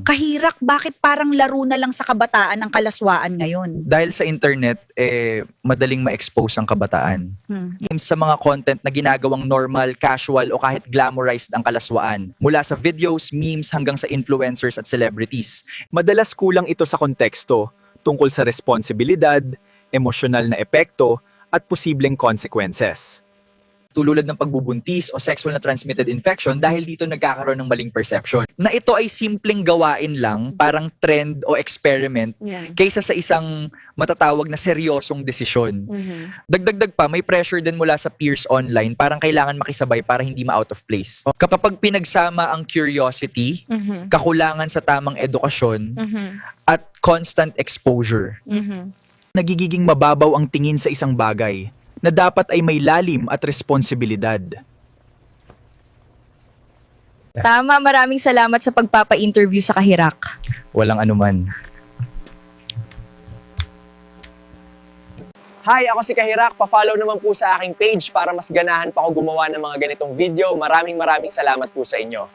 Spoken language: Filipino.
Kahirak, bakit parang laro na lang sa kabataan ng kalaswaan ngayon? Dahil sa internet, madaling ma-expose ang kabataan. Sa mga content na ginagawang normal, casual o kahit glamorized ang kalaswaan. Mula sa videos, memes hanggang sa influencers at celebrities. Madalas kulang ito sa konteksto tungkol sa responsibilidad, emosyonal na epekto, at posibleng consequences. Tulad ng pagbubuntis o sexual na transmitted infection dahil dito nagkakaroon ng maling perception. Na ito ay simpleng gawain lang, parang trend o experiment, kaysa sa isang matatawag na seryosong desisyon. Dagdag pa, may pressure din mula sa peers online, parang kailangan makisabay para hindi ma-out of place. Kapag pinagsama ang curiosity, kakulangan sa tamang edukasyon, at constant exposure. Nagiging mababaw ang tingin sa isang bagay na dapat ay may lalim at responsibilidad. Tama, maraming salamat sa pagpapa-interview sa Kahirak. Walang anuman. Hi, ako si Kahirak. Pa-follow naman po sa aking page para mas ganahan pa ako gumawa ng mga ganitong video. Maraming salamat po sa inyo.